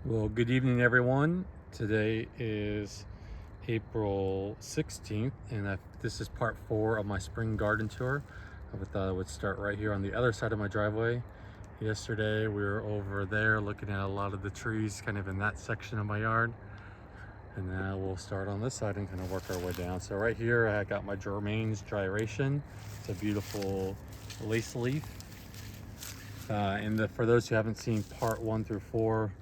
Well, good evening, everyone. Today is April 16th, and this is part 4 of my spring garden tour. I thought I would start right here on the other side of my driveway. Yesterday, we were over there looking at a lot of the trees kind of in that section of my yard. And now we'll start on this side and kind of work our way down. So right here, I got my Germaine's Gyration. It's a beautiful lace leaf. For those who haven't seen part 1 through 4,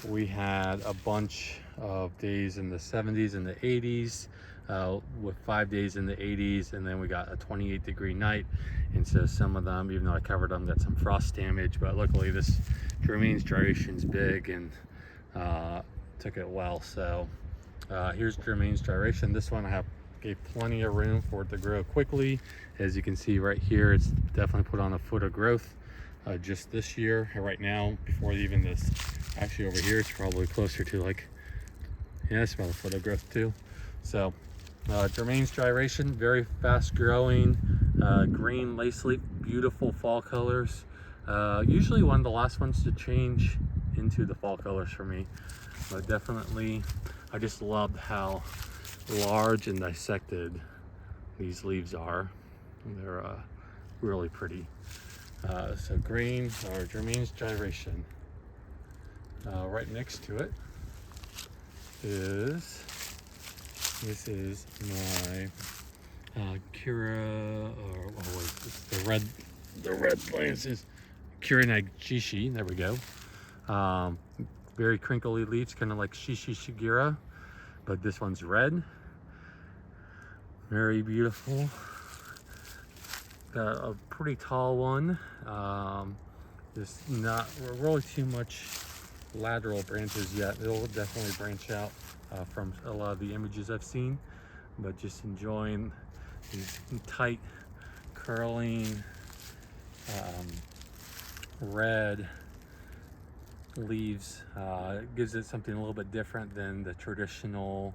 we had a bunch of days in the 70s and the 80s with 5 days in the 80s, and then we got a 28-degree night. And so some of them, even though I covered them, got some frost damage, but luckily this Germaine's Gyration's big and took it well. So here's Germaine's Gyration. This one gave plenty of room for it to grow quickly. As you can see right here, it's definitely put on a foot of growth just this year. Right now, before even this, actually over here, it's probably closer to like, yeah, it's about a foot of growth too. So Germaine's Gyration, very fast growing, green lace leaf, beautiful fall colors. Usually one of the last ones to change into the fall colors for me, but definitely I just loved how large and dissected these leaves are. They're really pretty. So green, or Germaine's Gyration. Right next to it is, this is my the red plants is Kurenai Jishi. There we go. Very crinkly leaves, kind of like Shishi Shigira, but this one's red. Very beautiful. Got a pretty tall one. There's not really too much lateral branches yet. It'll definitely branch out from a lot of the images I've seen, but just enjoying these tight, curling, red leaves. It gives it something a little bit different than the traditional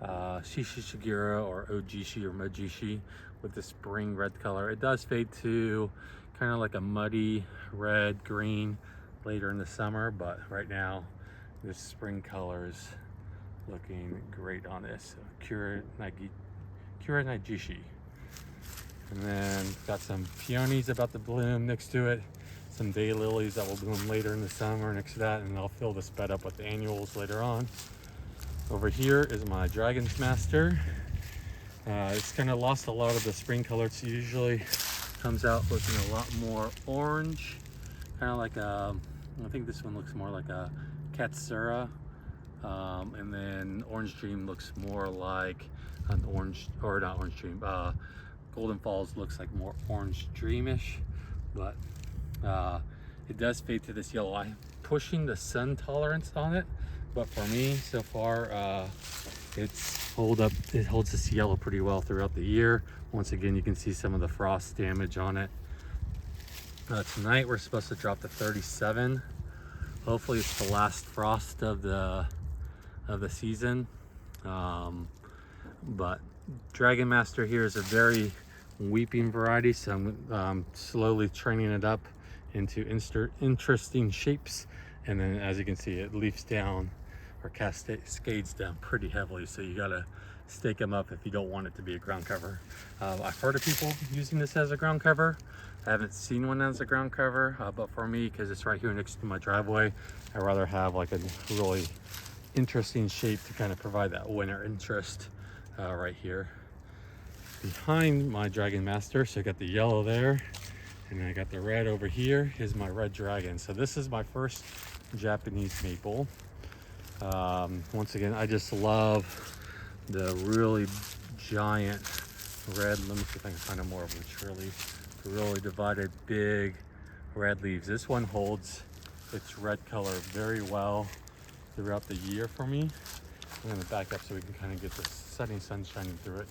Shishi Shigira or Ojishi or Mojishi with the spring red color. It does fade to kind of like a muddy red green later in the summer, but right now this spring color is looking great on this. So Kurenai Jishi. And then got some peonies about to bloom next to it, some daylilies that will bloom later in the summer next to that, and I'll fill this bed up with annuals later on. Over here is my Dragon's Master. It's kind of lost a lot of the spring color. It usually comes out looking a lot more orange, kind of like I think this one looks more like a Katsura, and then Orange Dream looks more like an orange, or not Orange Dream, Golden Falls looks like more Orange Dreamish, but it does fade to this yellow. I'm pushing the sun tolerance on it, but for me so far it holds this yellow pretty well throughout the year. Once again, you can see some of the frost damage on it. Tonight we're supposed to drop to 37. Hopefully it's the last frost of the season. But Dragon Master here is a very weeping variety, so I'm slowly training it up into interesting shapes. And then as you can see, it leaps down or cascades down pretty heavily, so you gotta stake them up if you don't want it to be a ground cover. I've heard of people using this as a ground cover. I haven't seen one as a ground cover, but for me, because it's right here next to my driveway, I'd rather have like a really interesting shape to kind of provide that winter interest right here. Behind my Dragon Master, so I got the yellow there, and I got the red over here, is my Red Dragon. So this is my first Japanese maple. Once again, I just love the really giant red, let me see if I can find a more of which really divided big red leaves. This one holds its red color very well throughout the year for me. I'm going to back up so we can kind of get the setting sun shining through it.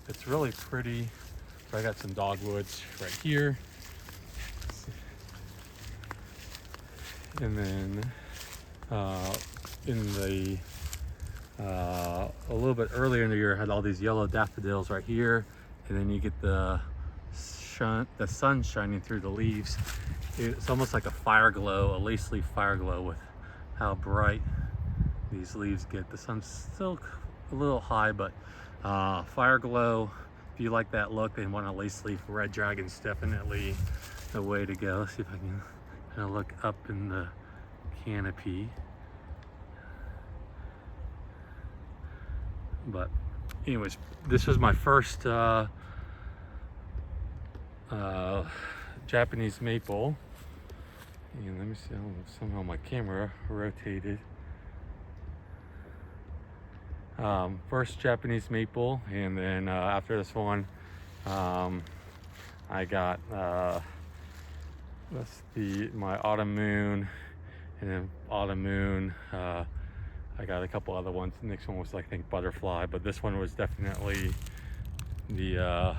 It's really pretty. So I got some dogwoods right here, and then a little bit earlier in the year, I had all these yellow daffodils right here, and then you get the sun shining through the leaves. It's almost like a fire glow, a lace leaf fire glow with how bright these leaves get. The sun's still a little high, but Fireglow, if you like that look and want a lace leaf, Red Dragon's definitely the way to go. Let's see if I can kind of look up in the canopy. But anyways, this was my first Japanese maple. And let me see, I don't know if somehow my camera rotated. First Japanese maple, and then after this one, I got my Autumn Moon, and then Autumn Moon. I got a couple other ones. The next one was, I think, Butterfly, but this one was definitely the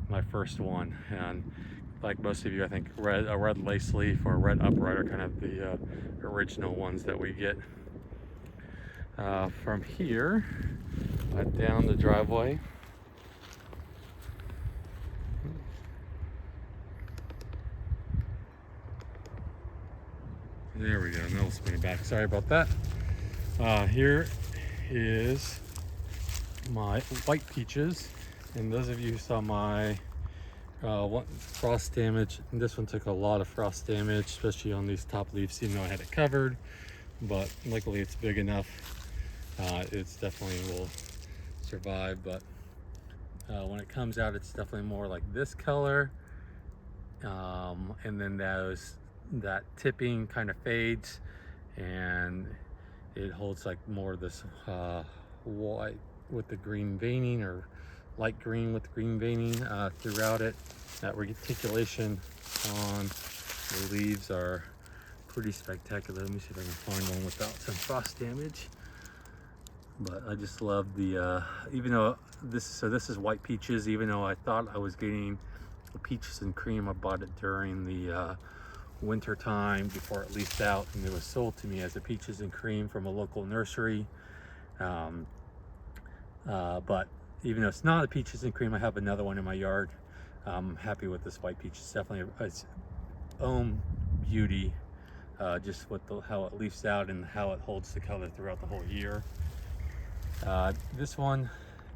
my first one. And like most of you, I think a red lace leaf or a red upright are kind of the original ones that we get. From here, down the driveway, there we go. Now let's bring it back. Sorry about that. Here is my white peaches, and those of you who saw my frost damage, and this one took a lot of frost damage, especially on these top leaves, even though I had it covered, but luckily it's big enough. It's definitely will survive, but when it comes out, it's definitely more like this color, and then that tipping kind of fades, and it holds like more of this white with the green veining, or light green with green veining throughout it. That reticulation on the leaves are pretty spectacular. Let me see if I can find one without some frost damage. But I just love the, even though this is white peaches, even though I thought I was getting peaches and cream, I bought it during the winter time before it leafed out, and it was sold to me as a peaches and cream from a local nursery. But even though it's not a peaches and cream, I have another one in my yard. I'm happy with this white peach. It's definitely its own beauty, just with how it leaves out and how it holds the color throughout the whole year. This one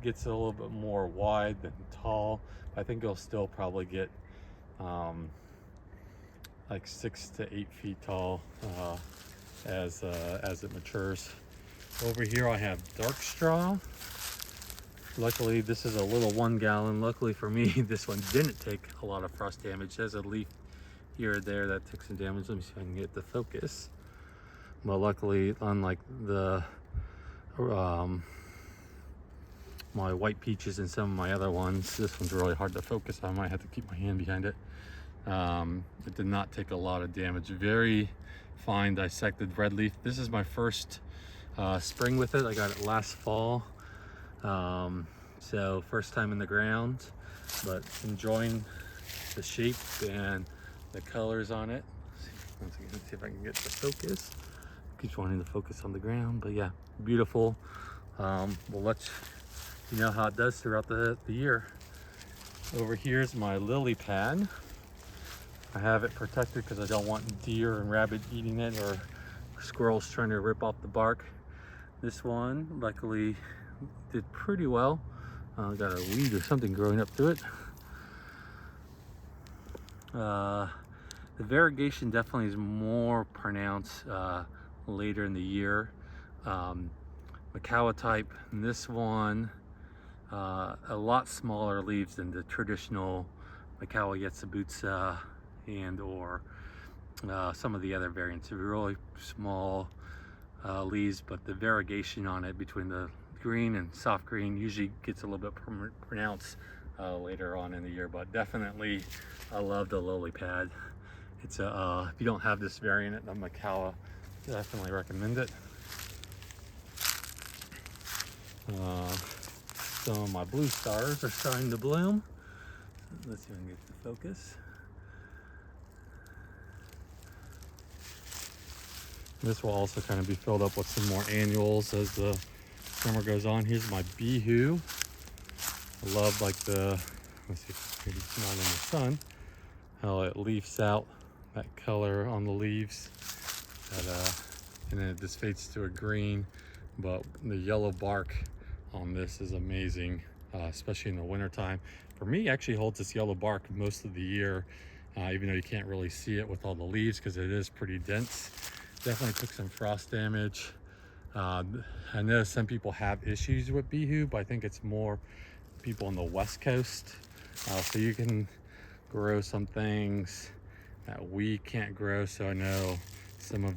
gets a little bit more wide than tall. I think it'll still probably get like 6 to 8 feet tall as it matures. Over here I have dark straw. Luckily this is a little 1 gallon. Luckily for me, this one didn't take a lot of frost damage. There's a leaf here or there that took some damage. Let me see if I can get the focus. But luckily, unlike the my white peaches and some of my other ones, this one's really hard to focus on. I might have to keep my hand behind it. It did not take a lot of damage. Very fine dissected red leaf. This is my first spring with it. I got it last fall. So first time in the ground, but enjoying the shape and the colors on it. Once again, let's see if I can get the focus. Keeps wanting to focus on the ground, but yeah, beautiful. We'll let you know how it does throughout the year. Over here is my lily pad. I have it protected because I don't want deer and rabbit eating it, or squirrels trying to rip off the bark. This one luckily did pretty well. Got a weed or something growing up through it. The variegation definitely is more pronounced later in the year. Macawa type, and this one a lot smaller leaves than the traditional Macawa Yetsubutsu and or some of the other variants. They're really small leaves, but the variegation on it between the green and soft green usually gets a little bit pronounced later on in the year. But definitely I love the lily pad. It's a if you don't have this variant, the Macawa, definitely recommend it. Some of my blue stars are starting to bloom. Let's see if I can get the focus. This will also kind of be filled up with some more annuals as the summer goes on. Here's my Bihou. I love like the, let's see if it's not in the sun, how it leaves out that color on the leaves. That and then it just fades to a green. But the yellow bark on this is amazing, especially in the wintertime. For me, it actually holds this yellow bark most of the year, even though you can't really see it with all the leaves because it is pretty dense. Definitely took some frost damage. I know some people have issues with Bihou, but I think it's more people on the West Coast. So you can grow some things that we can't grow. So I know some of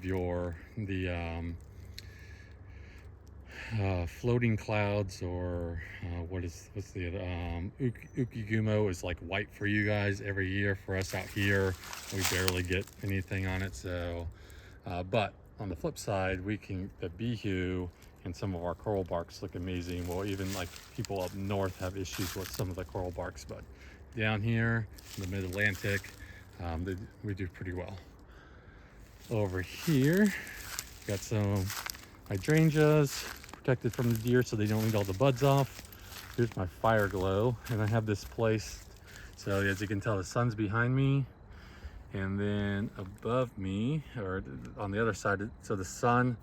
floating clouds, or what's the other, ukigumo is like white for you guys every year. For us out here, we barely get anything on it. So but on the flip side, the Bihou and some of our coral barks look amazing. Well, even like people up north have issues with some of the coral barks, but down here in the mid-Atlantic, we do pretty well. Over here, got some hydrangeas protected from the deer so they don't eat all the buds off. Here's my Fireglow, and I have this placed so as you can tell the sun's behind me, and then above me, or on the other side, so the sun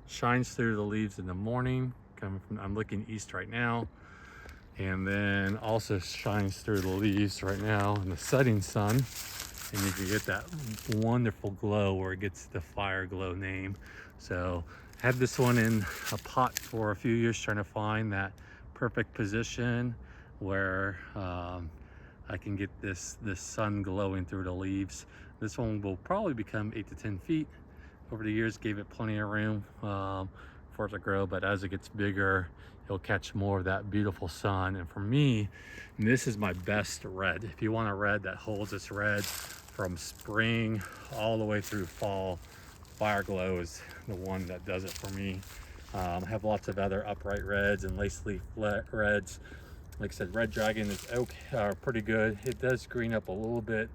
shines through the leaves in the morning. I'm looking east right now, and then also shines through the leaves right now in the setting sun, and you can get that wonderful glow where it gets the Fireglow name. So I had this one in a pot for a few years trying to find that perfect position where I can get this sun glowing through the leaves. This one will probably become 8 to 10 feet. Over the years, gave it plenty of room for it to grow, but as it gets bigger, it'll catch more of that beautiful sun. And for me, this is my best red. If you want a red that holds its red from spring all the way through fall, Fireglow is the one that does it for me. I have lots of other upright reds and lace leaf reds. Like I said, Red Dragon is pretty good. It does green up a little bit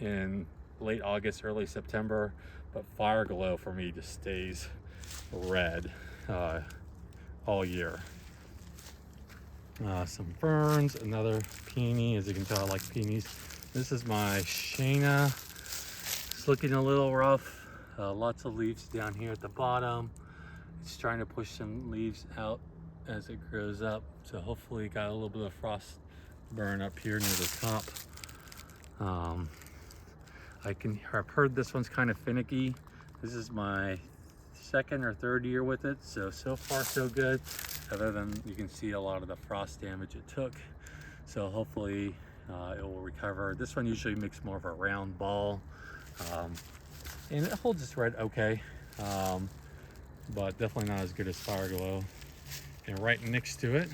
in late August, early September, but Fireglow for me just stays red all year. Some ferns, another peony. As you can tell, I like peonies. This is my Shana. It's looking a little rough. Lots of leaves down here at the bottom. It's trying to push some leaves out as it grows up. So hopefully got a little bit of frost burn up here near the top. I've heard this one's kind of finicky. This is my second or third year with it, so far so good, other than you can see a lot of the frost damage it took. So hopefully it will recover. This one usually makes more of a round ball, and it holds its red okay, but definitely not as good as Fireglow. And right next to it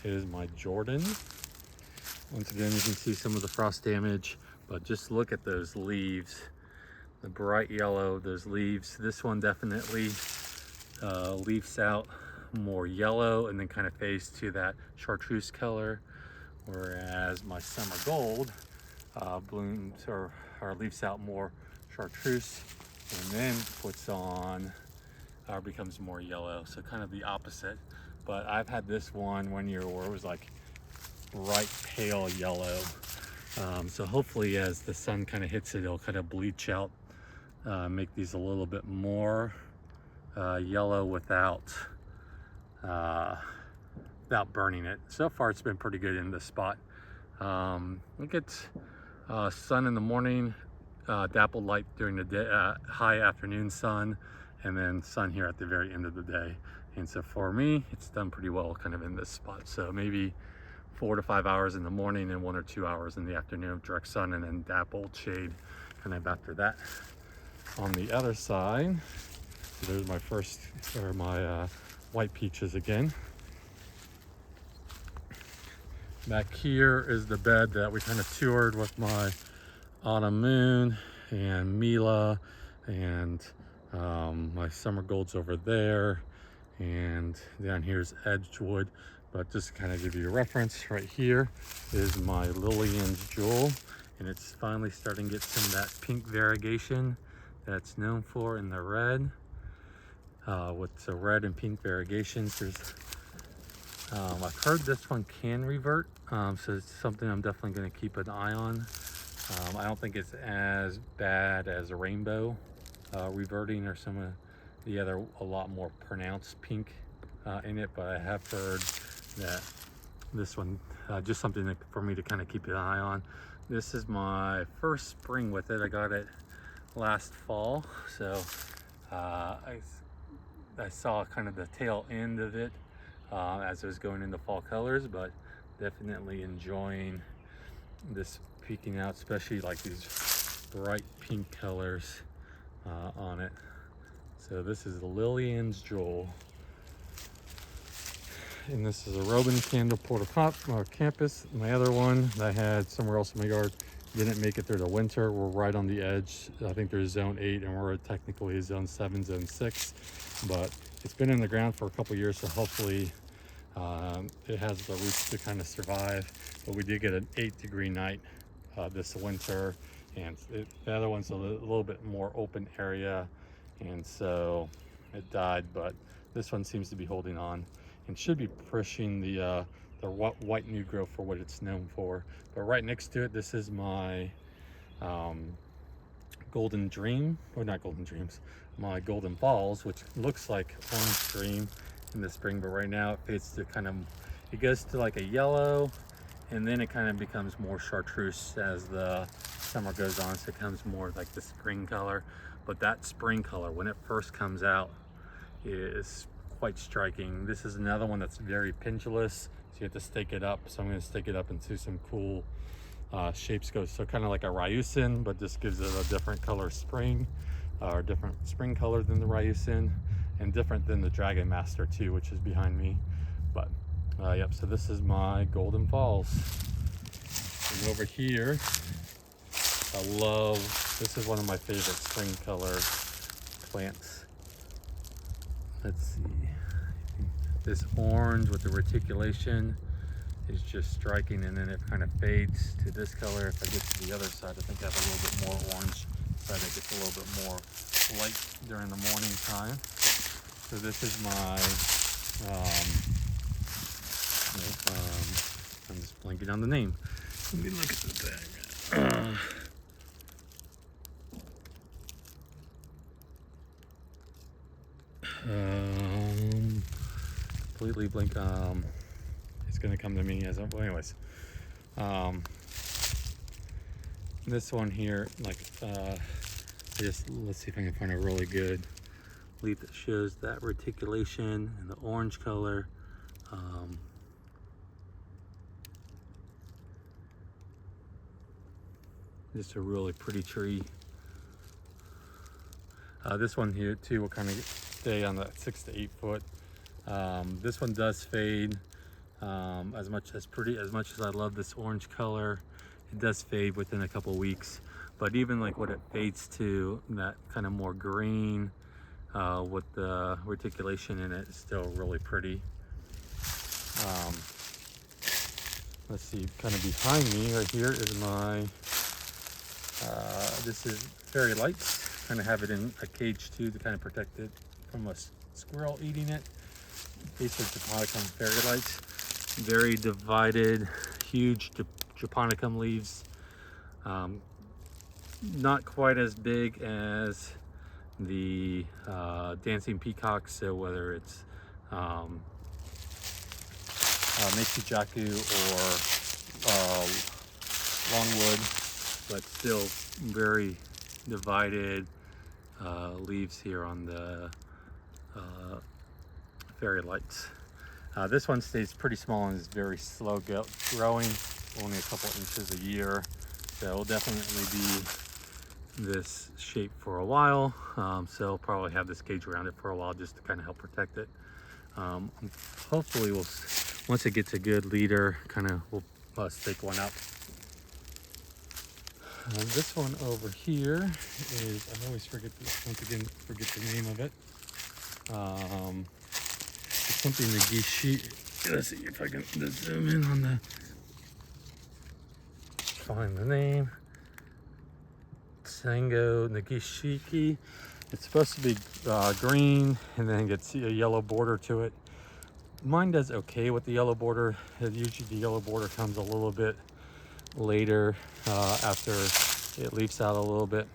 is my Jordan. Once again, you can see some of the frost damage, but just look at those leaves, the bright yellow, those leaves. This one definitely leaves out more yellow and then kind of fades to that chartreuse color, whereas my Summer Gold blooms or leaves out more chartreuse and then puts on or becomes more yellow. So kind of the opposite. But I've had this one year where it was like bright pale yellow. So hopefully as the sun kind of hits it, it'll kind of bleach out, make these a little bit more yellow without burning it. So far it's been pretty good in this spot. It gets sun in the morning, dappled light during the day, high afternoon sun, and then sun here at the very end of the day. And so for me, it's done pretty well kind of in this spot. So maybe 4 to 5 hours in the morning and 1 or 2 hours in the afternoon of direct sun, and then dappled shade kind of after that. On the other side, there's my white peaches again. Back here is the bed that we kind of toured with my Autumn Moon and Mila, and my Summer Golds over there, and down here's Edgewood. But just to kind of give you a reference, right here is my Lilian's Jewel, and it's finally starting to get some of that pink variegation that's known for in the red. With the red and pink variegations, I've heard this one can revert, so it's something I'm definitely going to keep an eye on. I don't think it's as bad as a rainbow reverting or some of the other a lot more pronounced pink in it, but I have heard that this one, just something for me to kind of keep an eye on. This is my first spring with it. I got it last fall, so I saw kind of the tail end of it as it was going into fall colors, but definitely enjoying this peeking out, especially like these bright pink colors on it. So this is Lilian's Jewel. And this is a Robin Candle Porta Campus. My other one that I had somewhere else in my yard didn't make it through the winter. We're right on the edge. I think there's zone 8 and we're technically zone 7, zone 6. But it's been in the ground for a couple years, so hopefully it has the roots to kind of survive. But we did get an 8-degree night this winter, and the other one's a little bit more open area, and so it died. But this one seems to be holding on and should be pushing the white new growth for what it's known for. But right next to it, this is my Golden Dream, or not Golden Dreams, my Golden Falls, which looks like Orange Dream in the spring, but right now it fades to kind of, it goes to like a yellow, and then it kind of becomes more chartreuse as the summer goes on, so it becomes more like the spring color. But that spring color, when it first comes out, is quite striking. This is another one that's very pendulous, so you have to stake it up. So I'm going to stake it up into some cool shapes. So kind of like a Ryusin, but this gives it a different color spring, or different spring color than the Ryusin, and different than the Dragon Master too, which is behind me. But yep, so this is my Golden Falls. And over here, I love, this is one of my favorite spring color plants. Let's see, this orange with the reticulation is just striking, and then it kind of fades to this color. If I get to the other side, I think I have a little bit more orange, so I think it's a little bit more light during the morning time. So this is my, I'm just blanking on the name. Let me look at the bag. Completely blank. It's gonna come to me as well. Anyways, this one here, like, just let's see if I can find a really good leaf that shows that reticulation and the orange color. Just a really pretty tree. This one here too will kind of stay on that 6 to 8 foot. This one does fade as much as I love this orange color. It does fade within a couple weeks, but even like what it fades to, that kind of more green with the reticulation in it, is still really pretty. Let's see, kind of behind me right here is my this is Fairy Lights. Kind of have it in a cage too to kind of protect it from a squirrel eating it. Acer Japonicum Fairy Lights. Very divided, huge Japonicum leaves. Not quite as big as the Dancing Peacock, so whether it's Meikujaku or Longwood, but still very divided leaves here on the Fairy Lights. This one stays pretty small and is very slow growing, only a couple inches a year. So it'll definitely be this shape for a while. So I'll probably have this cage around it for a while just to kind of help protect it. Hopefully once it gets a good leader, we'll stake one up. This one over here is, I always forget the name of it. It's something Nagishi. Let's see if I can zoom in on the, find the name. Sango Nagishiki. It's supposed to be green and then gets a yellow border to it. Mine does okay with the yellow border. Usually the yellow border comes a little bit later after it leaves out a little bit.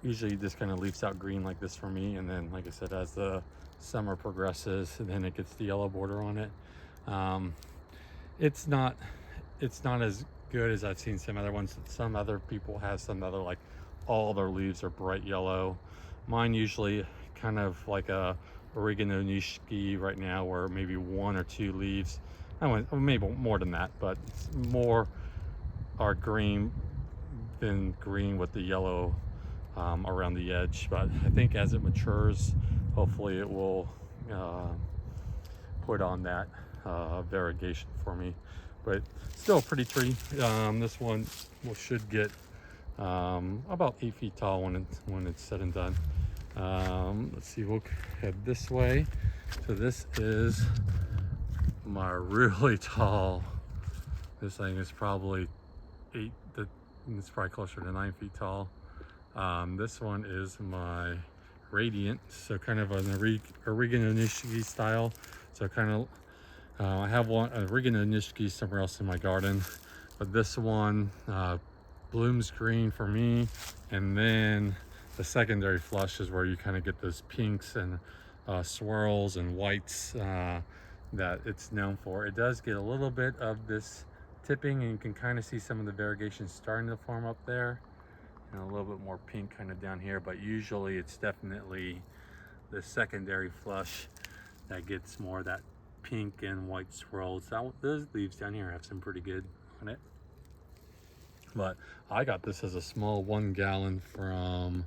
usually just kind of leaves out green like this for me, and then like I said, as the summer progresses, and then it gets the yellow border on it. It's not as good as I've seen some other ones. Some other people have some other, like, all their leaves are bright yellow. Mine usually kind of like a oregano nishiki right now, where maybe 1 or 2 leaves, I went maybe more than that, but more are green than green with the yellow around the edge. But I think as it matures, hopefully it will put on that variegation for me. But still a pretty tree. This one should get about 8 feet tall when it's said and done. Let's see, we'll head this way. So this is my really tall. This thing is probably it's probably closer to 9 feet tall. This one is my Radiant, so kind of an oregano nishiki style. So kind of I have one oregano nishiki somewhere else in my garden, but this one blooms green for me, and then the secondary flush is where you kind of get those pinks and swirls and whites that it's known for. It does get a little bit of this tipping, and you can kind of see some of the variegation starting to form up there, and a little bit more pink kind of down here, but usually it's definitely the secondary flush that gets more of that pink and white swirls. Those leaves down here have some pretty good on it. But I got this as a small 1 gallon from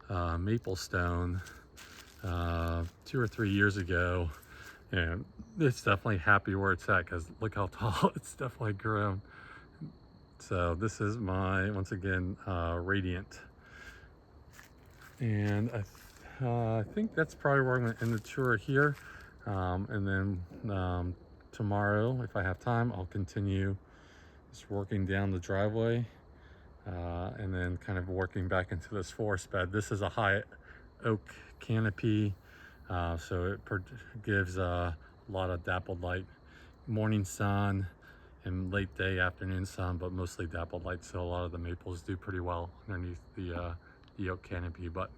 Maplestone 2 or 3 years ago, and it's definitely happy where it's at, because look how tall it's definitely grown. So this is my, once again, Radiant, and I think that's probably where I'm going to end the tour here. And then tomorrow, if I have time, I'll continue just working down the driveway, and then kind of working back into this forest bed. This is a high oak canopy, so it gives a lot of dappled light, morning sun and late day afternoon sun, but mostly dappled light. So a lot of the maples do pretty well underneath the oak canopy. But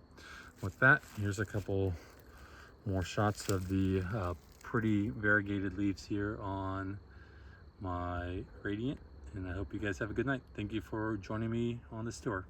with that, here's a couple more shots of the pretty variegated leaves here on my Radiant, and I hope you guys have a good night. Thank you for joining me on this tour.